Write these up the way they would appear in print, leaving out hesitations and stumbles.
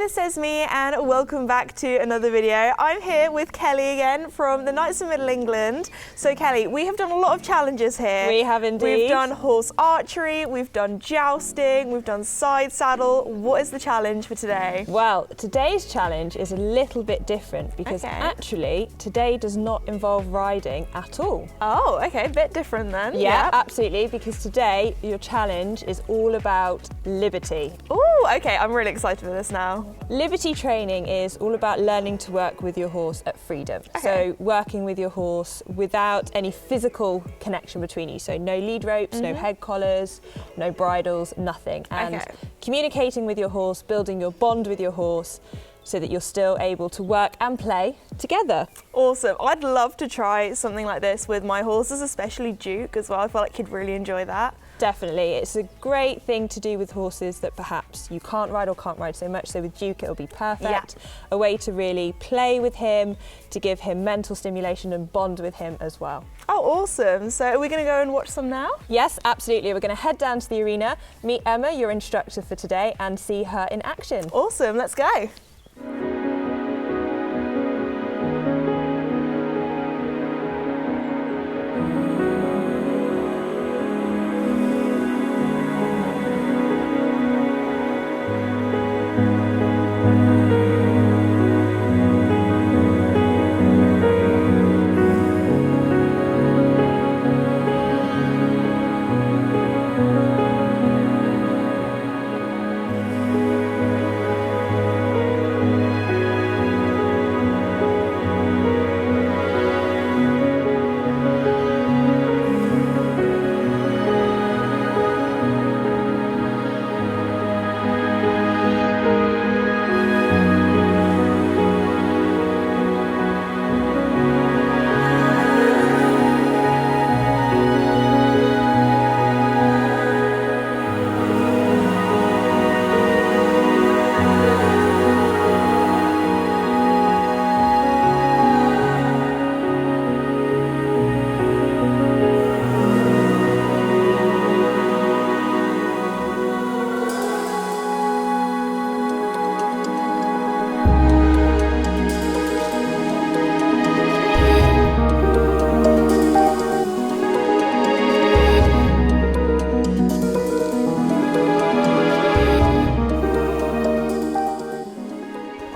this is Esme and welcome back to another video. I'm here with Kelly again from the Knights of Middle England. So Kelly, we have done a lot of challenges here. We have indeed. We've done horse archery, we've done jousting, we've done side saddle. What is the challenge for today? Well, today's challenge is a little bit different because actually today does not involve riding at all. Oh, okay, a bit different then. Yeah, absolutely, because today your challenge is all about liberty. Oh, okay, I'm really excited for this now. Liberty training is all about learning to work with your horse at freedom. So working with your horse without any physical connection between you. So no lead ropes, no head collars, no bridles, nothing. And communicating with your horse, building your bond with your horse so that you're still able to work and play together. Awesome. I'd love to try something like this with my horses, especially Duke as well. I feel like he'd really enjoy that. Definitely, it's a great thing to do with horses that perhaps you can't ride or can't ride so much. So with Duke, it'll be perfect. A way to really play with him, to give him mental stimulation and bond with him as well. Oh, awesome. So are we going to go and watch some now? Yes, absolutely. We're going to head down to the arena, meet Emma, your instructor for today, and see her in action. Awesome, let's go.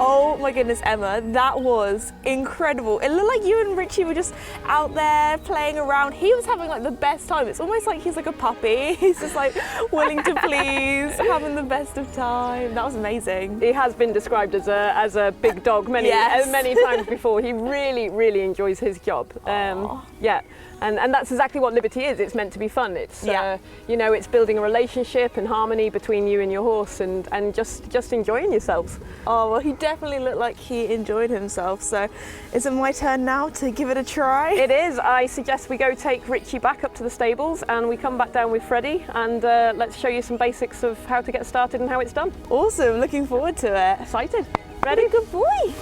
Oh my goodness, Emma, that was incredible. It looked like you and Richie were just out there playing around. He was having like the best time. It's almost like he's like a puppy. He's just like willing to please, having the best of time. That was amazing. He has been described as a big dog many times before. He really enjoys his job. Yeah. And that's exactly what liberty is. It's meant to be fun. It's you know, it's building a relationship and harmony between you and your horse, and just enjoying yourselves. Oh well, he definitely looked like he enjoyed himself. So, is it my turn now to give it a try? It is. I suggest we go take Richie back up to the stables, and we come back down with Freddie, and let's show you some basics of how to get started and how it's done. Awesome. Looking forward to it. Excited. Ready? Good boy.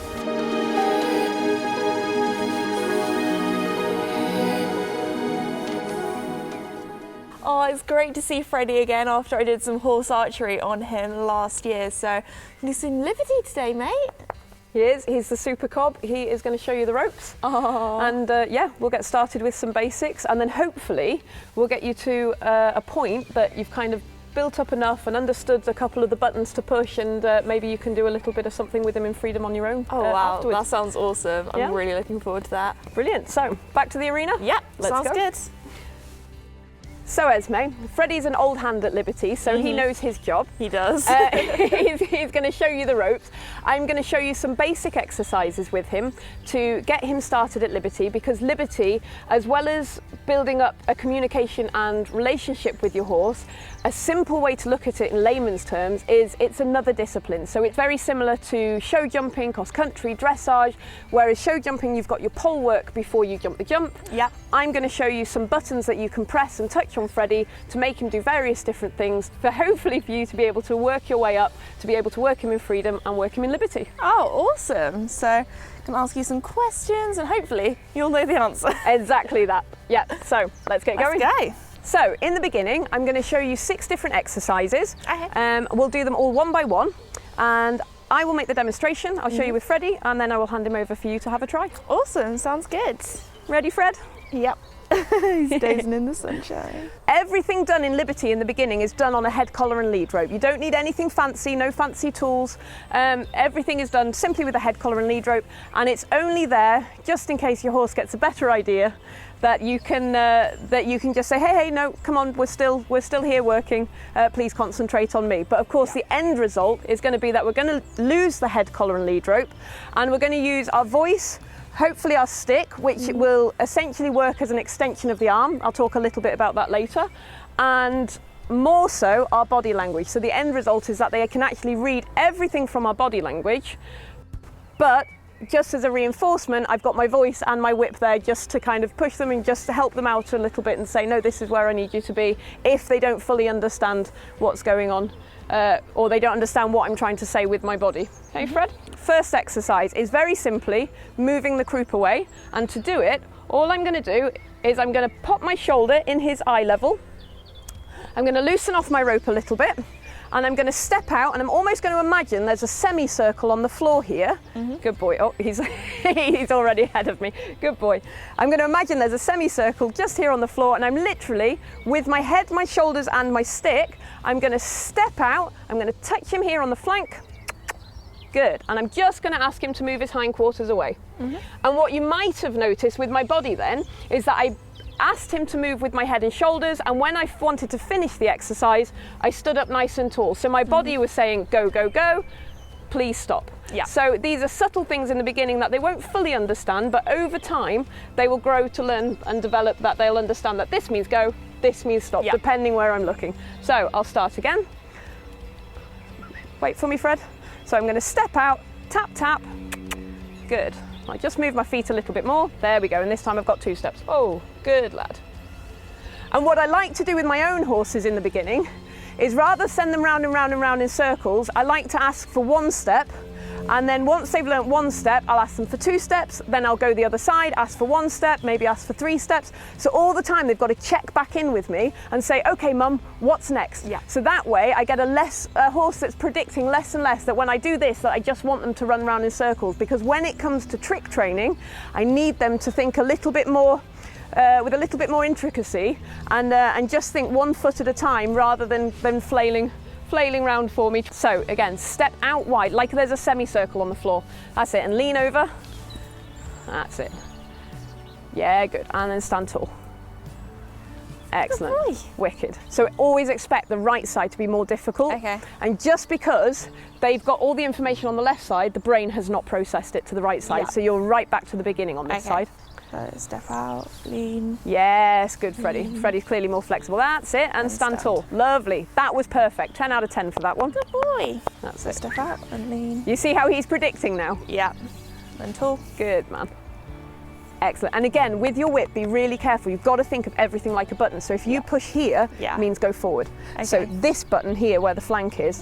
Oh, it's great to see Freddie again after I did some horse archery on him last year. So, you some liberty today, mate? He is. He's the super cob. He is going to show you the ropes. Oh. And yeah, we'll get started with some basics, and then hopefully we'll get you to a point that you've kind of built up enough and understood a couple of the buttons to push, and maybe you can do a little bit of something with him in freedom on your own. Oh wow, afterwards. that sounds awesome. I'm really looking forward to that. Brilliant. So, back to the arena? Yeah, sounds good. So Esme, Freddie's an old hand at liberty, so he knows his job. He does. He's going to show you the ropes. I'm going to show you some basic exercises with him to get him started at liberty, because liberty, as well as building up a communication and relationship with your horse, a simple way to look at it in layman's terms is it's another discipline. So it's very similar to show jumping, cross country, dressage, whereas show jumping you've got your pole work before you jump the jump. Yeah. I'm going to show you some buttons that you can press and touch on Freddie to make him do various different things, for hopefully for you to be able to work your way up, to be able to work him in freedom and work him in liberty. Oh, awesome. So I can ask you some questions and hopefully you'll know the answer. Exactly that. Yeah, so let's get going. Let's go. So in the beginning, I'm going to show you 6 different exercises. Okay. We'll do them all one by one, and I will make the demonstration. I'll show you with Freddie, and then I will hand him over for you to have a try. Awesome, sounds good. Ready, Fred? Yep. He's dazing in the sunshine. Everything done in Liberty in the beginning is done on a head collar and lead rope. You don't need anything fancy, no fancy tools. Everything is done simply with a head collar and lead rope, and it's only there just in case your horse gets a better idea that you can just say, hey, no, come on, we're still here working. Please concentrate on me. But of course, the end result is going to be that we're going to lose the head collar and lead rope, and we're going to use our voice. Hopefully our stick, which will essentially work as an extension of the arm. I'll talk a little bit about that later. And more so our body language. So the end result is that they can actually read everything from our body language, but just as a reinforcement, I've got my voice and my whip there just to kind of push them and just to help them out a little bit and say, no, this is where I need you to be, if they don't fully understand what's going on. Or they don't understand what I'm trying to say with my body. Okay, Fred? First exercise is very simply moving the croup away, and to do it, all I'm going to do is I'm going to pop my shoulder in his eye level. I'm going to loosen off my rope a little bit, and I'm going to step out, and I'm almost going to imagine there's a semicircle on the floor here. Good boy. Oh, he's already ahead of me. Good boy. I'm going to imagine there's a semicircle just here on the floor, and I'm literally, with my head, my shoulders, and my stick, I'm going to step out. I'm going to touch him here on the flank. Good. And I'm just going to ask him to move his hindquarters away. And what you might have noticed with my body then is that I asked him to move with my head and shoulders, and when I wanted to finish the exercise, I stood up nice and tall. So my body was saying, go, go, go, please stop. Yeah. So these are subtle things in the beginning that they won't fully understand, but over time, they will grow to learn and develop that they'll understand that this means go, this means stop, depending where I'm looking. So I'll start again. Wait for me, Fred. So I'm going to step out, tap, tap. Good. I just move my feet a little bit more. There we go. And this time I've got 2 steps. Oh, good lad. And what I like to do with my own horses in the beginning is rather send them round and round and round in circles, I like to ask for 1 step. And then once they've learnt 1 step, I'll ask them for 2 steps, then I'll go the other side, ask for 1 step, maybe ask for 3 steps. So all the time they've got to check back in with me and say, okay, mum, what's next? Yeah. So that way I get a horse that's predicting less and less that when I do this, that I just want them to run around in circles. Because when it comes to trick training, I need them to think a little bit more, with a little bit more intricacy, and just think 1 foot at a time rather than flailing round for me. So again, step out wide, like there's a semicircle on the floor. That's it, and lean over. That's it. Yeah, good. And then stand tall. Excellent. Good boy. Wicked. So always expect the right side to be more difficult. Okay. And just because they've got all the information on the left side, the brain has not processed it to the right side. Yeah. So you're right back to the beginning on this side. So step out, lean. Yes, good, Freddie. Freddie's clearly more flexible. That's it, and stand tall. Lovely. That was perfect. 10 out of 10 for that one. Good boy. That's So it. step out and lean. You see how he's predicting now? Yeah. And tall. Good, man. Excellent. And again, with your whip, be really careful. You've got to think of everything like a button. So if you push here, it means go forward. Okay. So this button here, where the flank is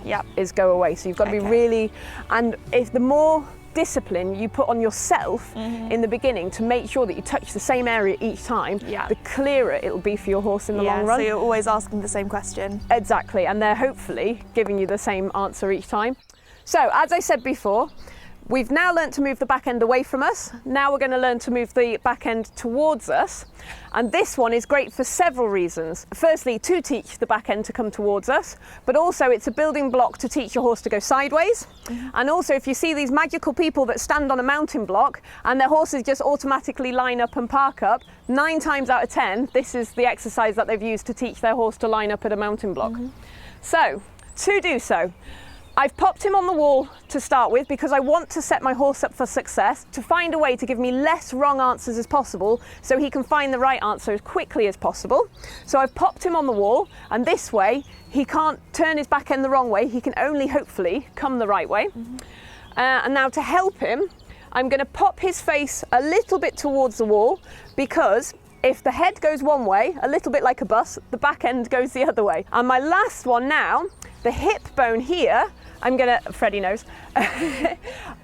go away. So you've got to be Okay. really, and if the more discipline you put on yourself in the beginning to make sure that you touch the same area each time, the clearer it'll be for your horse in the long run. So you're always asking the same question. Exactly, and they're hopefully giving you the same answer each time. So, as I said before, we've now learnt to move the back end away from us. Now we're going to learn to move the back end towards us. And this one is great for several reasons. Firstly, to teach the back end to come towards us, but also it's a building block to teach your horse to go sideways. And also, if you see these magical people that stand on a mountain block and their horses just automatically line up and park up, 9 times out of 10, this is the exercise that they've used to teach their horse to line up at a mountain block. So, to do so, I've popped him on the wall to start with because I want to set my horse up for success, to find a way to give me less wrong answers as possible so he can find the right answer as quickly as possible. So I've popped him on the wall, and this way he can't turn his back end the wrong way, he can only hopefully come the right way. And now to help him, I'm going to pop his face a little bit towards the wall, because if the head goes one way, a little bit like a bus, the back end goes the other way. And my last one now, the hip bone here, I'm gonna, Freddie knows,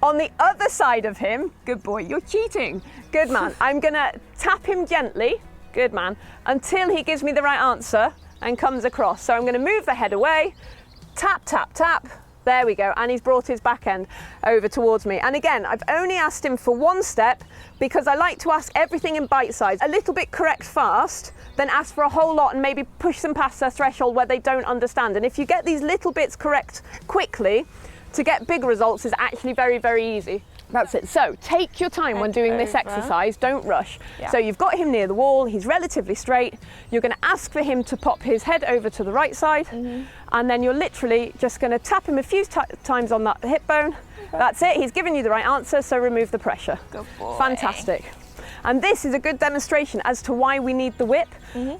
on the other side of him, good boy, you're cheating, good man, I'm gonna tap him gently, good man, until he gives me the right answer and comes across. So I'm gonna move the head away, tap, tap, tap, There we go, and he's brought his back end over towards me. And again, I've only asked him for one step because I like to ask everything in bite size. A little bit correct fast, then ask for a whole lot and maybe push them past their threshold where they don't understand. And if you get these little bits correct quickly, to get big results is actually very, very easy. That's it. So take your time when doing this exercise, don't rush. Yeah. So you've got him near the wall, he's relatively straight. You're going to ask for him to pop his head over to the right side, and then you're literally just going to tap him a few times on that hip bone. That's it, he's given you the right answer, so remove the pressure. Good boy. Fantastic. And this is a good demonstration as to why we need the whip.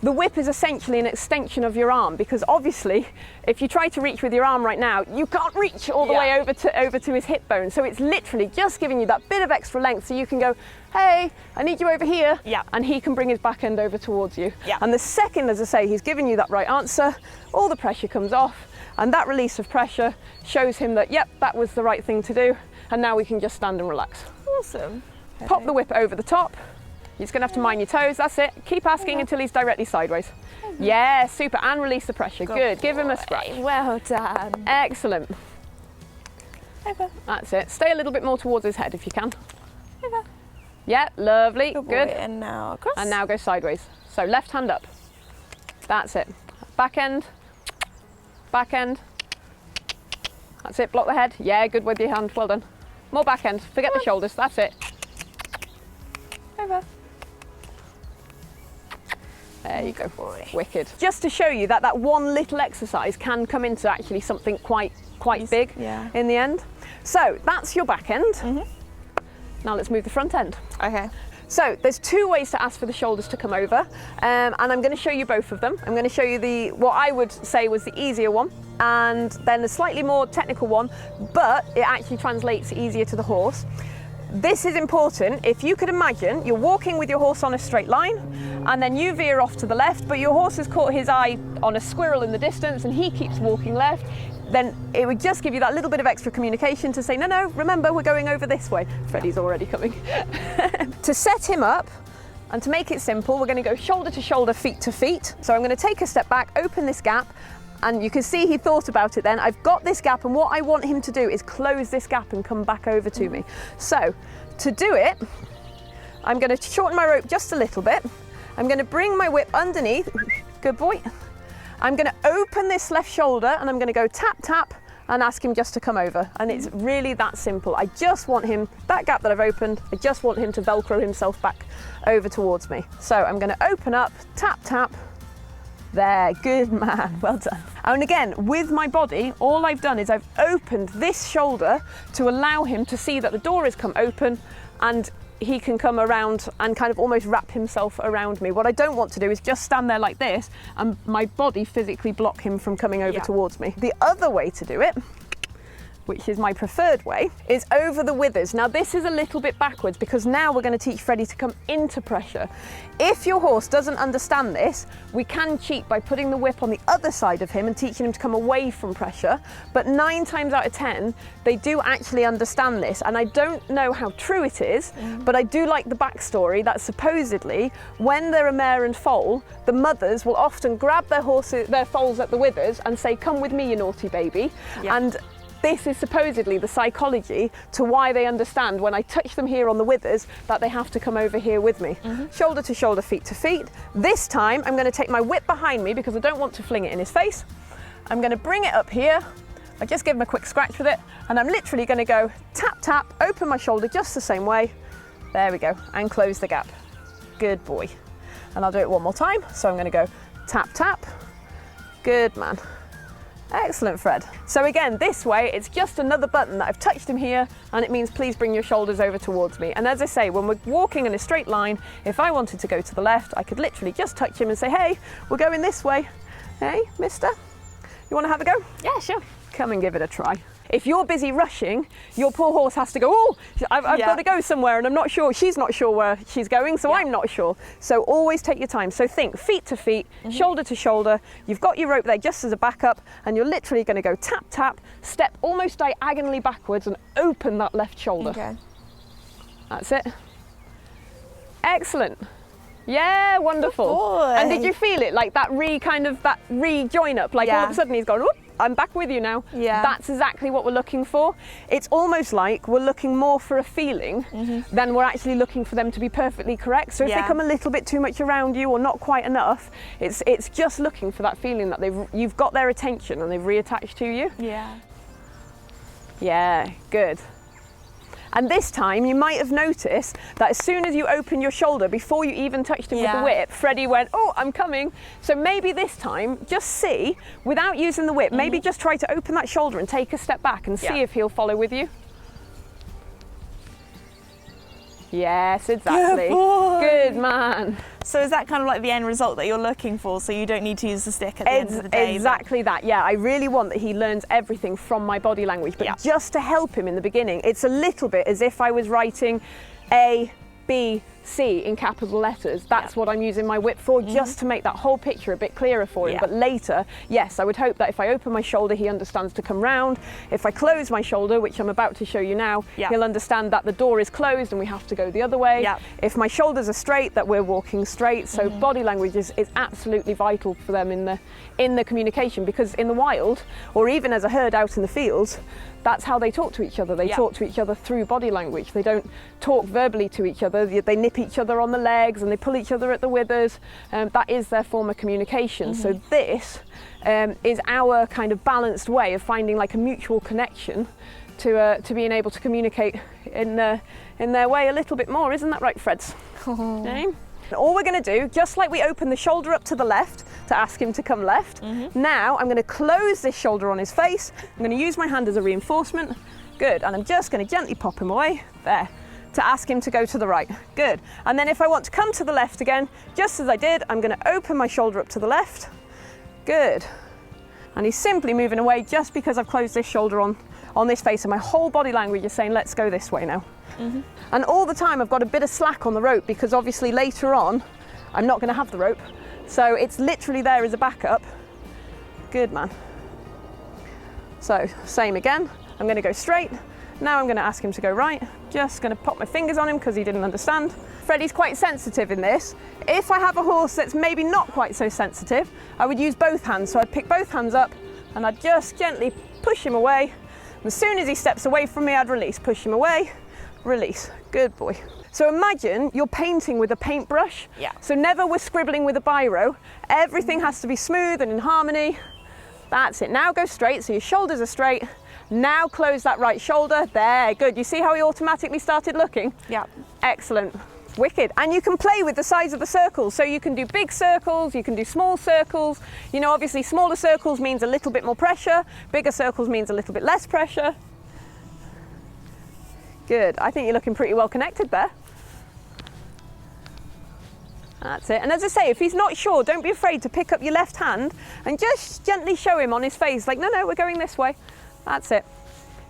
The whip is essentially an extension of your arm, because obviously if you try to reach with your arm right now, you can't reach all the way over to his hip bone. So it's literally just giving you that bit of extra length so you can go, hey, I need you over here. Yeah. And he can bring his back end over towards you. Yeah. And the second, as I say, he's given you that right answer, all the pressure comes off, and that release of pressure shows him that, yep, that was the right thing to do. And now we can just stand and relax. Awesome. Pop the whip over the top. You're just going to have to mind your toes. That's it. Keep asking until he's directly sideways. Yeah, super. And release the pressure. Good. Give him a scratch. Well done. Excellent. Over. That's it. Stay a little bit more towards his head if you can. Over. Yeah, lovely. Good boy. Good. And now across. And now go sideways. So left hand up. That's it. Back end. Back end. That's it. Block the head. Yeah, good with your hand. Well done. More back end. Forget the shoulders. That's it. Over. There you go. Boy. Wicked. Just to show you that that one little exercise can come into actually something quite big in the end. So that's your back end. Now let's move the front end. Okay. So there's two ways to ask for the shoulders to come over, and I'm going to show you both of them. I'm going to show you what I would say was the easier one, and then the slightly more technical one, but it actually translates easier to the horse. This is important. If you could imagine you're walking with your horse on a straight line, and then you veer off to the left, but your horse has caught his eye on a squirrel in the distance and he keeps walking left, then it would just give you that little bit of extra communication to say, no, no, remember, we're going over this way. Freddie's already coming. To set him up and to make it simple, we're going to go shoulder to shoulder, feet to feet. So I'm going to take a step back, open this gap, and you can see he thought about it then. I've got this gap, and what I want him to do is close this gap and come back over to me. So to do it, I'm going to shorten my rope just a little bit. I'm going to bring my whip underneath. Good boy. I'm going to open this left shoulder and I'm going to go tap, tap, and ask him just to come over. And it's really that simple. I just want him, that gap that I've opened, I just want him to Velcro himself back over towards me. So I'm going to open up, tap, tap. There, good man, well done. And again, with my body, all I've done is I've opened this shoulder to allow him to see that the door has come open and he can come around and kind of almost wrap himself around me. What I don't want to do is just stand there like this and my body physically block him from coming over towards me. The other way to do it, which is my preferred way, is over the withers. Now this is a little bit backwards because now we're going to teach Freddie to come into pressure. If your horse doesn't understand this, we can cheat by putting the whip on the other side of him and teaching him to come away from pressure, but 9 times out of 10 they do actually understand this, and I don't know how true it is, but I do like the backstory that supposedly when they're a mare and foal, the mothers will often grab their foals at the withers and say, come with me, you naughty baby. And this is supposedly the psychology to why they understand when I touch them here on the withers that they have to come over here with me. Shoulder to shoulder, feet to feet. This time I'm going to take my whip behind me because I don't want to fling it in his face. I'm going to bring it up here. I just give him a quick scratch with it, and I'm literally going to go tap, tap, open my shoulder just the same way. There we go, and close the gap. Good boy. And I'll do it one more time. So I'm going to go tap, tap. Good man. Excellent, Fred. So again, this way, it's just another button that I've touched him here, and it means please bring your shoulders over towards me. And as I say, when we're walking in a straight line, if I wanted to go to the left, I could literally just touch him and say, hey, we're going this way. Hey, mister, you want to have a go? Yeah, sure. Come and give it a try. If you're busy rushing, your poor horse has to go, oh, I've got to go somewhere and I'm not sure, she's not sure where she's going, so I'm not sure. So always take your time. So think feet to feet, shoulder to shoulder. You've got your rope there just as a backup, and you're literally going to go tap, tap, step almost diagonally backwards and open that left shoulder. Okay. That's it. Excellent. Yeah, wonderful. Good boy. And did you feel it, like that re-join up? Like all of a sudden he's gone, whoop, I'm back with you now. Yeah. That's exactly what we're looking for. It's almost like we're looking more for a feeling than we're actually looking for them to be perfectly correct. So if they come a little bit too much around you or not quite enough, it's just looking for that feeling that you've got their attention and they've reattached to you. Yeah. Yeah, good. And this time you might have noticed that as soon as you opened your shoulder, before you even touched him with the whip, Freddie went, oh, I'm coming. So maybe this time, just see, without using the whip, maybe just try to open that shoulder and take a step back and see if he'll follow with you. Yes, exactly. Good man. So is that kind of like the end result that you're looking for, so you don't need to use the stick at the end of the day? Exactly that, yeah. I really want that he learns everything from my body language, but just to help him in the beginning, it's a little bit as if I was writing A, B, C in capital letters. That's what I'm using my whip for, just to make that whole picture a bit clearer for him. But later, yes, I would hope that if I open my shoulder, he understands to come round. If I close my shoulder, which I'm about to show you now, he'll understand that the door is closed and we have to go the other way. If my shoulders are straight, that we're walking straight. So body language is absolutely vital for them in the communication, because in the wild, or even as a herd out in the fields, that's how they talk to each other. They talk to each other through body language. They don't talk verbally to each other. They nip each other on the legs and they pull each other at the withers. That is their form of communication. So this is our kind of balanced way of finding like a mutual connection to being able to communicate in their way a little bit more. Isn't that right, Freds? Okay. All we're going to do, just like we open the shoulder up to the left to ask him to come left, now I'm going to close this shoulder on his face. I'm going to use my hand as a reinforcement. Good. And I'm just going to gently pop him away there to ask him to go to the right. Good. And then if I want to come to the left again, just as I did, I'm going to open my shoulder up to the left. Good. And he's simply moving away just because I've closed this shoulder on this face, and my whole body language is saying, let's go this way now. And all the time I've got a bit of slack on the rope, because obviously later on I'm not going to have the rope, so it's literally there as a backup. Good man. So same again, I'm going to go straight. Now I'm going to ask him to go right. Just going to pop my fingers on him because he didn't understand. Freddie's quite sensitive in this. If I have a horse that's maybe not quite so sensitive, I would use both hands. So I'd pick both hands up and I'd just gently push him away. And as soon as he steps away from me, I'd release. Push him away, release. Good boy. So imagine you're painting with a paintbrush. So never we're scribbling with a biro. Everything has to be smooth and in harmony. That's it. Now go straight, so your shoulders are straight. Now close that right shoulder. There, good. You see how he automatically started looking? Excellent. Wicked. And you can play with the size of the circles. So you can do big circles, you can do small circles. You know, obviously smaller circles means a little bit more pressure. Bigger circles means a little bit less pressure. Good. I think you're looking pretty well connected there. That's it. And as I say, if he's not sure, don't be afraid to pick up your left hand and just gently show him on his face, like, no, we're going this way. That's it.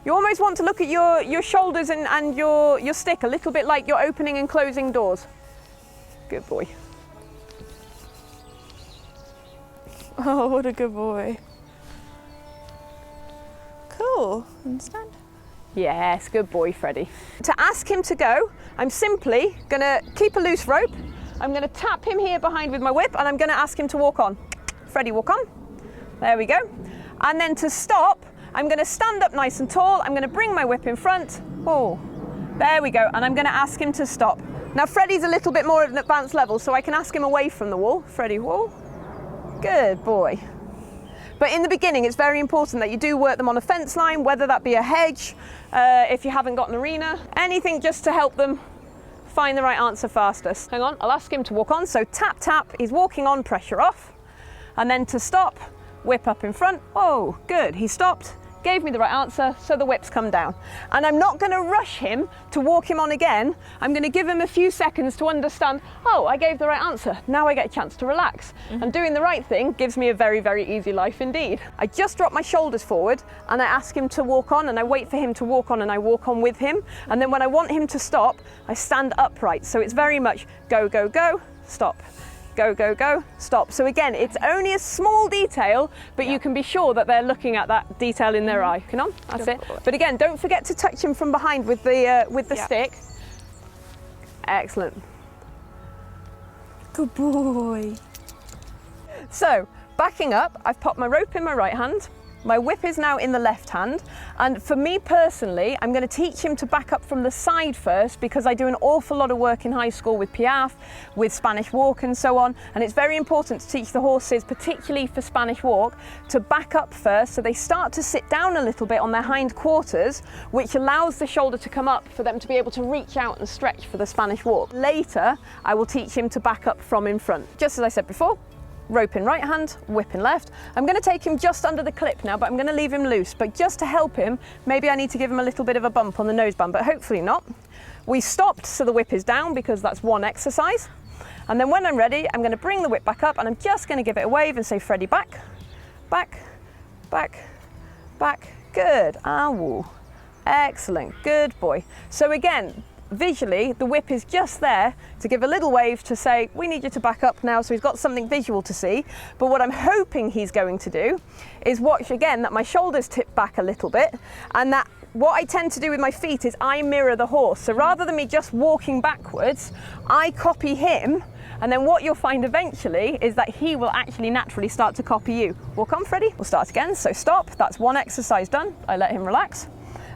You almost want to look at your shoulders and your stick a little bit like you're opening and closing doors. Good boy. Oh, what a good boy. Cool. Understand? Yes, good boy, Freddie. To ask him to go, I'm simply going to keep a loose rope. I'm going to tap him here behind with my whip and I'm going to ask him to walk on. Freddie, walk on. There we go. And then to stop, I'm going to stand up nice and tall. I'm going to bring my whip in front. Oh, there we go. And I'm going to ask him to stop. Now, Freddie's a little bit more at an advanced level, so I can ask him away from the wall. Freddie, wall. Good boy. But in the beginning, it's very important that you do work them on a fence line, whether that be a hedge, if you haven't got an arena, anything just to help them find the right answer fastest. Hang on, I'll ask him to walk on. So tap, tap, he's walking on, pressure off. And then to stop, whip up in front. Oh, good, he stopped, gave me the right answer, so the whip's come down. And I'm not gonna rush him to walk him on again. I'm gonna give him a few seconds to understand, oh, I gave the right answer. Now I get a chance to relax. And doing the right thing gives me a very, very easy life indeed. I just drop my shoulders forward and I ask him to walk on and I wait for him to walk on and I walk on with him. And then when I want him to stop, I stand upright. So it's very much go, go, go, stop. Go, go, go, stop. So again, it's only a small detail, but you can be sure that they're looking at that detail in their eye. Come on, that's it. But again, don't forget to touch him from behind with the stick. Excellent. Good boy. So, backing up, I've popped my rope in my right hand. My whip is now in the left hand, and for me personally, I'm going to teach him to back up from the side first because I do an awful lot of work in high school with Piaffe, with Spanish walk and so on, and it's very important to teach the horses, particularly for Spanish walk, to back up first so they start to sit down a little bit on their hind quarters, which allows the shoulder to come up for them to be able to reach out and stretch for the Spanish walk. Later, I will teach him to back up from in front. Just as I said before, rope in right hand, whip in left. I'm going to take him just under the clip now, but I'm going to leave him loose. But just to help him, maybe I need to give him a little bit of a bump on the noseband, but hopefully not. We stopped so the whip is down because that's one exercise. And then when I'm ready, I'm going to bring the whip back up and I'm just going to give it a wave and say, Freddie, back, back, back, back. Good. Ah, woo. Excellent. Good boy. So again, visually, the whip is just there to give a little wave to say, we need you to back up now, so he's got something visual to see. But what I'm hoping he's going to do is watch again that my shoulders tip back a little bit, and that what I tend to do with my feet is I mirror the horse. So rather than me just walking backwards, I copy him, and then what you'll find eventually is that he will actually naturally start to copy you. Walk on, Freddie. We'll start again. So stop. That's one exercise done. I let him relax.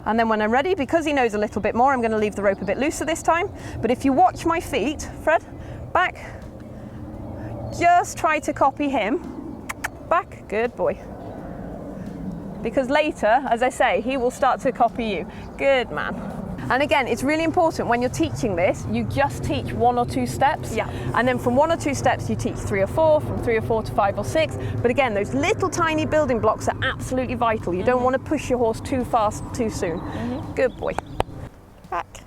And then when I'm ready, because he knows a little bit more, I'm going to leave the rope a bit looser this time. But if you watch my feet, Fred, back, just try to copy him. Back, good boy. Because later, as I say, he will start to copy you. Good man. And again, it's really important when you're teaching this, you just teach 1 or 2 steps. Yeah. And then from 1 or 2 steps, you teach 3 or 4, from 3 or 4 to 5 or 6. But again, those little tiny building blocks are absolutely vital. You don't want to push your horse too fast, too soon. Good boy. Back,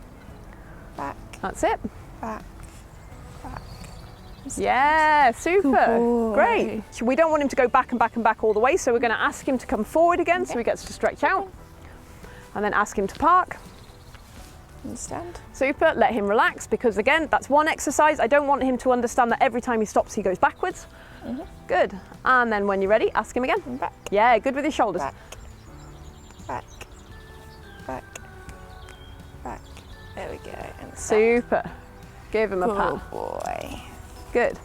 back, That's it. back, back. Yeah, super. boy. Great. We don't want him to go back and back and back all the way, so we're going to ask him to come forward again so he gets to stretch out. And then ask him to park. And stand. Super, let him relax because again, that's one exercise. I don't want him to understand that every time he stops, he goes backwards. Good. And then when you're ready, ask him again. Back, Yeah, good with his shoulders. back, back, back, back. There we go. And stand. Super. Give him a pat. Good boy. Good.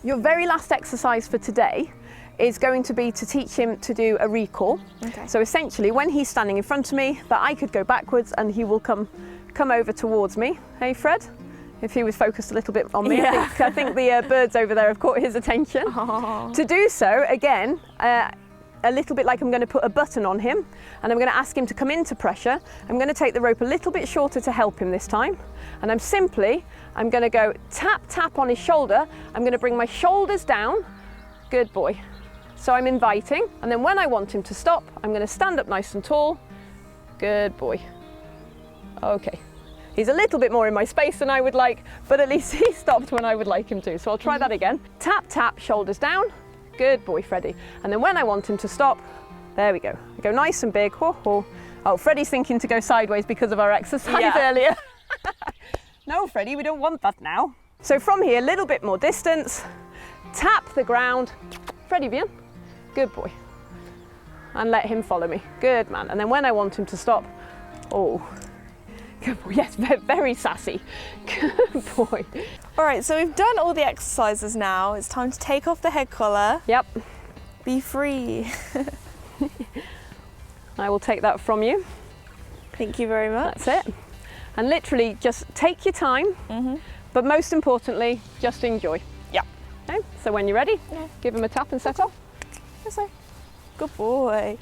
Your very last exercise for today is going to be to teach him to do a recall. Okay. So essentially, when he's standing in front of me, that I could go backwards and he will come over towards me. Hey, Fred? If he was focused a little bit on me, Yeah. I think the birds over there have caught his attention. Oh. To do so, again, a little bit like I'm going to put a button on him and I'm going to ask him to come into pressure. I'm going to take the rope a little bit shorter to help him this time. And I'm going to go tap, tap on his shoulder. I'm going to bring my shoulders down. Good boy. So I'm inviting, and then when I want him to stop, I'm going to stand up nice and tall. Good boy. Okay. He's a little bit more in my space than I would like, but at least he stopped when I would like him to. So I'll try that again. Tap, tap, shoulders down. Good boy, Freddie. And then when I want him to stop, there we go. I go nice and big. Ho, ho. Oh, Freddie's thinking to go sideways because of our exercise earlier. No, Freddie, we don't want that now. So from here, a little bit more distance. Tap the ground. Freddie, bien. Good boy. And let him follow me. Good man. And then when I want him to stop, oh, good boy. Yes, very sassy. Good boy. All right, so we've done all the exercises now. It's time to take off the head collar. Yep. Be free. I will take that from you. Thank you very much. That's it. And literally just take your time, but most importantly, just enjoy. Yeah. Okay? So when you're ready, give him a tap and set off. Yes, sir. Good boy.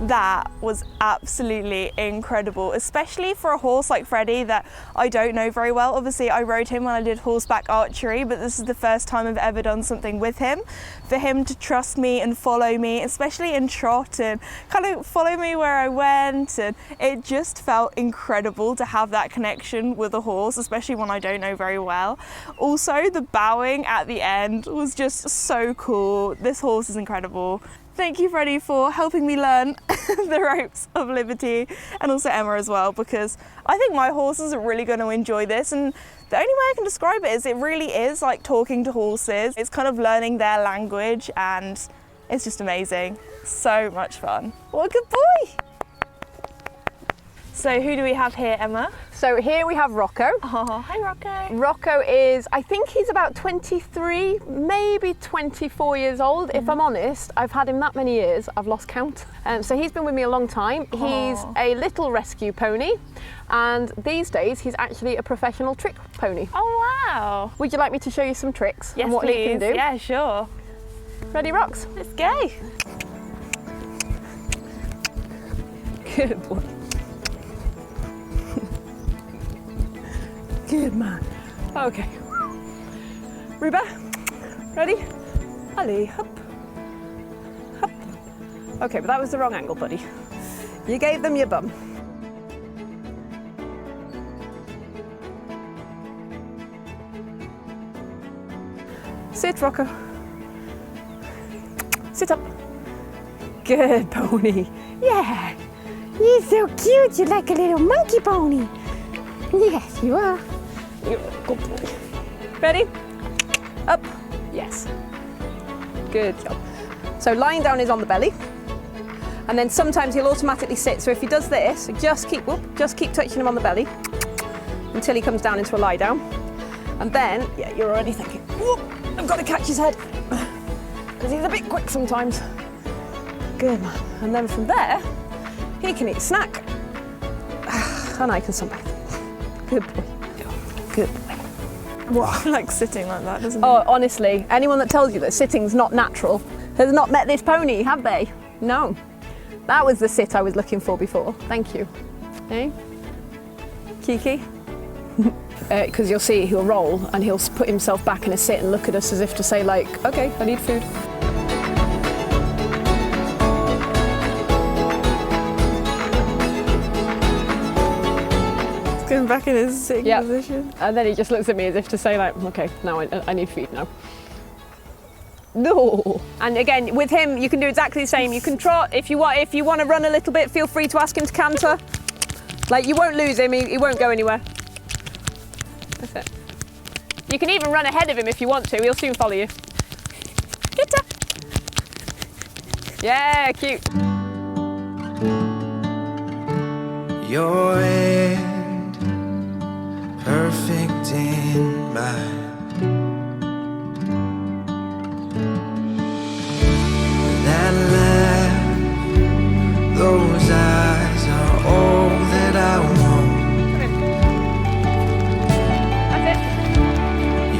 That was absolutely incredible, especially for a horse like Freddie that I don't know very well. Obviously, I rode him when I did horseback archery, but this is the first time I've ever done something with him. For him to trust me and follow me, especially in trot, and kind of follow me where I went, and it just felt incredible to have that connection with a horse, especially one I don't know very well. Also, the bowing at the end was just so cool. This horse is incredible. Thank you, Freddie, for helping me learn the ropes of Liberty, and also Emma as well, because I think my horses are really going to enjoy this. And the only way I can describe it is it really is like talking to horses. It's kind of learning their language, and it's just amazing. So much fun. What a good boy. So who do we have here, Emma? So here we have Rocco. Oh, hi Rocco. Rocco is, I think he's about 23, maybe 24 years old. If I'm honest, I've had him that many years, I've lost count. So he's been with me a long time. He's a little rescue pony, and these days he's actually a professional trick pony. Oh wow. Would you like me to show you some tricks Yes, and what please. he can do? Yeah, sure. Ready, Rocks? Let's go. Good boy. Good man. Okay. Reba, ready? Ali, hop, hop. Okay, but that was the wrong angle, buddy. You gave them your bum. Sit, Rocco. Sit up. Good pony. Yeah. You're so cute. You're like a little monkey pony. Yes, you are. You're a good boy. Ready? Up. Yes. Good job. So lying down is on the belly, and then sometimes he'll automatically sit. So if he does this, just keep touching him on the belly until he comes down into a lie down, and then yeah, you're already thinking, whoop, I've got to catch his head because he's a bit quick sometimes. Good man. And then from there, he can eat a snack, and I can sunbathe. Good boy. Good boy. What? Like sitting like that, doesn't it? Oh, honestly, anyone that tells you that sitting's not natural has not met this pony, have they? No. That was the sit I was looking for before. Thank you. Hey? Kiki? Because you'll see he'll roll and he'll put himself back in a sit and look at us as if to say like, okay, I need food. Going back in his sitting position. And then he just looks at me as if to say like, okay, now I need feed now. No. And again, with him, you can do exactly the same. You can trot. If you want to run a little bit, feel free to ask him to canter. Like, you won't lose him. He won't go anywhere. That's it. You can even run ahead of him if you want to. He'll soon follow you. Get up. Yeah, cute. Your head, perfect in mine. That laugh, those eyes are all that I want. That's it.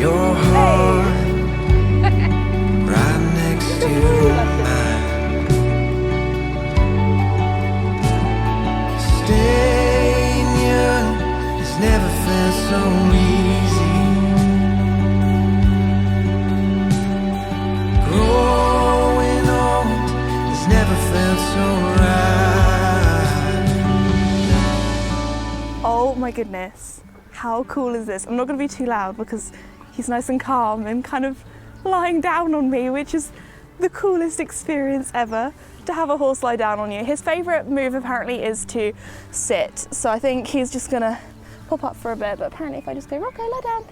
Your heart, right next to mine. Staying young has never felt so easy. Growing old has never felt so right. Oh my goodness, how cool is this? I'm not going to be too loud because he's nice and calm and kind of lying down on me, which is the coolest experience ever, to have a horse lie down on you. His favourite move apparently is to sit, so I think he's just going to pop up for a bit, but apparently if I just go, Rocco, lie down,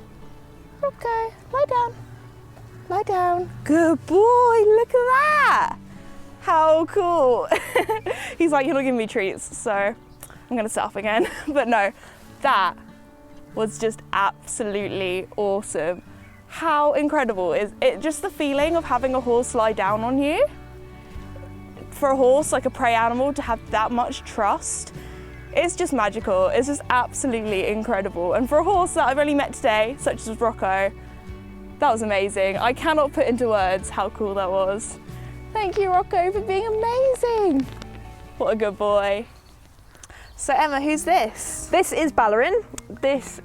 Rocco, lie down, lie down. Good boy, look at that. How cool. He's like, you're not giving me treats, so I'm going to sit up again. But no, that was just absolutely awesome. How incredible is it? Just the feeling of having a horse lie down on you. For a horse, like a prey animal, to have that much trust, it's just magical. It's just absolutely incredible. And for a horse that I've only met today, such as Rocco, that was amazing. I cannot put into words how cool that was. Thank you, Rocco, for being amazing. What a good boy. So Emma, who's this? This is Ballerin.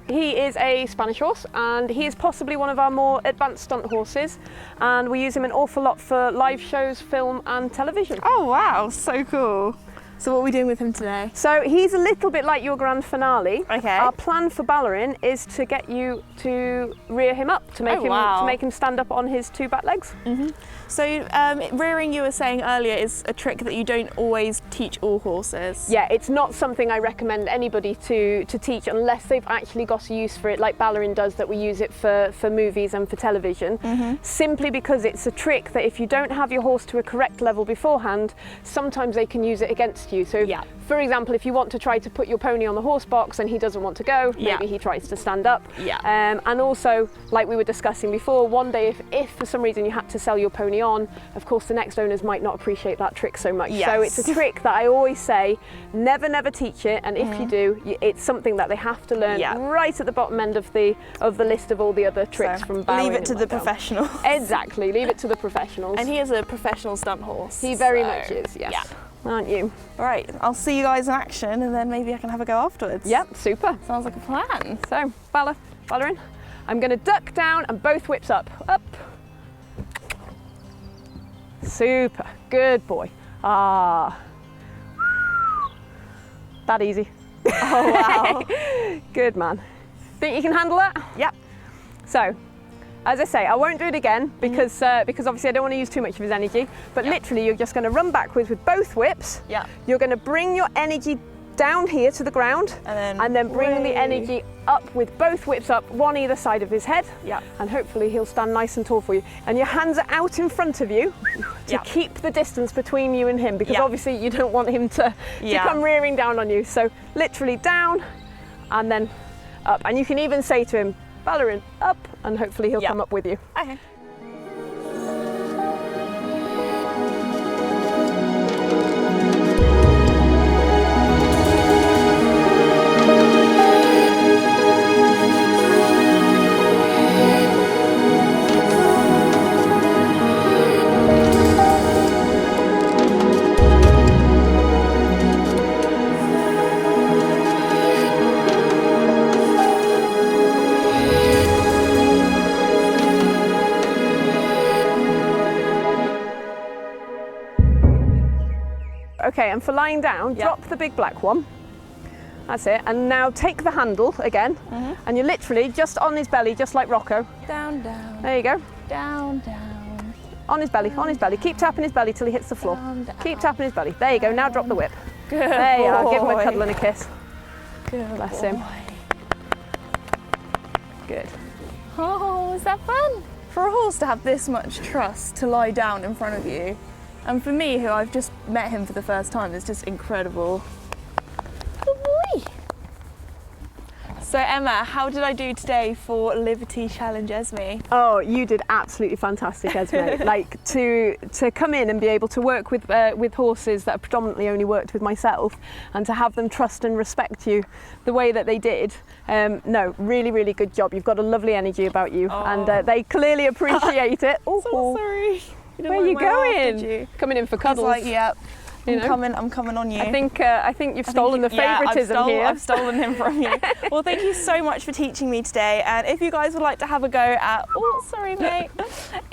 He is a Spanish horse, and he is possibly one of our more advanced stunt horses, and we use him an awful lot for live shows, film and television. Oh wow, so cool. So what are we doing with him today? So he's a little bit like your grand finale. Okay. Our plan for Ballerin is to get you to rear him up, to make him stand up on his two back legs. So rearing, you were saying earlier, is a trick that you don't always teach all horses. Yeah, it's not something I recommend anybody to teach unless they've actually got a use for it, like Ballerin does, that we use it for movies and for television. Simply because it's a trick that if you don't have your horse to a correct level beforehand, sometimes they can use it against you. So for example, if you want to try to put your pony on the horse box and he doesn't want to go, maybe he tries to stand up. And also, like we were discussing before, one day if for some reason you had to sell your pony on, of course the next owners might not appreciate that trick so much. So it's a trick that I always say, never teach it, and if you do, it's something that they have to learn right at the bottom end of the list of all the other tricks from Ballerin. Leave it to the professionals. Exactly, leave it to the professionals. And he is a professional stunt horse. He very much is, yes. Yeah. Aren't you? All right, I'll see you guys in action and then maybe I can have a go afterwards. Yep, super. Sounds like a plan. So, Ballerin, I'm going to duck down and both whips up. Up. Super. Good boy. Ah. That easy. Oh, wow. Good man. Think you can handle that? Yep. So, as I say, I won't do it again because obviously I don't want to use too much of his energy, but literally you're just going to run backwards with both whips. Yeah. You're going to bring your energy down here to the ground and then bring the energy up with both whips up, one either side of his head. Yeah. And hopefully he'll stand nice and tall for you. And your hands are out in front of you to keep the distance between you and him, because obviously you don't want him to come rearing down on you. So literally down and then up. And you can even say to him, Ballerin, up, and hopefully he'll come up with you. Okay. Okay, and for lying down, drop the big black one. That's it. And now take the handle again, and you're literally just on his belly, just like Rocco. Down, down. There you go. Down, down. On his belly, on his belly. Keep tapping his belly till he hits the floor. Down, down. Keep tapping his belly. There you go. Now drop the whip. Good There you are. Give him a boy. cuddle and a kiss. Good Bless boy. him. Good. Oh, is that fun? For a horse to have this much trust to lie down in front of you, and for me, who I've just met him for the first time, it's just incredible. Good boy. So Emma, how did I do today for Liberty Challenge Esme? Oh, you did absolutely fantastic, Esme. Like to come in and be able to work with horses that have predominantly only worked with myself, and to have them trust and respect you the way that they did. No, really good job. You've got a lovely energy about you, and they clearly appreciate it. So sorry. You Where are you like my laugh, going? did you? Coming in for He's cuddles. like, yep. You know? I'm coming on you. I think you've stolen the favouritism here. I've stolen him from you. Well, thank you so much for teaching me today. And if you guys would like to have a go at, oh, sorry, mate.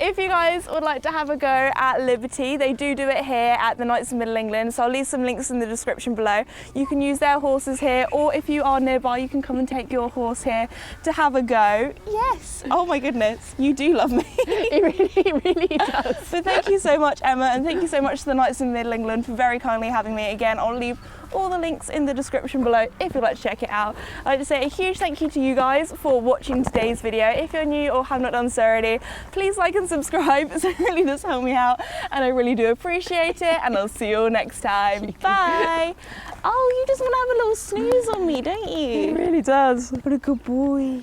If you guys would like to have a go at Liberty, they do it here at the Knights of Middle England. So I'll leave some links in the description below. You can use their horses here, or if you are nearby, you can come and take your horse here to have a go. Yes. Oh my goodness, you do love me. He really does. But thank you so much, Emma, and thank you so much to the Knights of Middle England for very kindly having me again. I'll leave all the links in the description below if you'd like to check it out. I'd like to say a huge thank you to you guys for watching today's video. If you're new or have not done so already, please like and subscribe. It really does help me out, and I really do appreciate it, and I'll see you all next time. Bye. Oh, you just want to have a little snooze on me, don't you? He really does. What a good boy.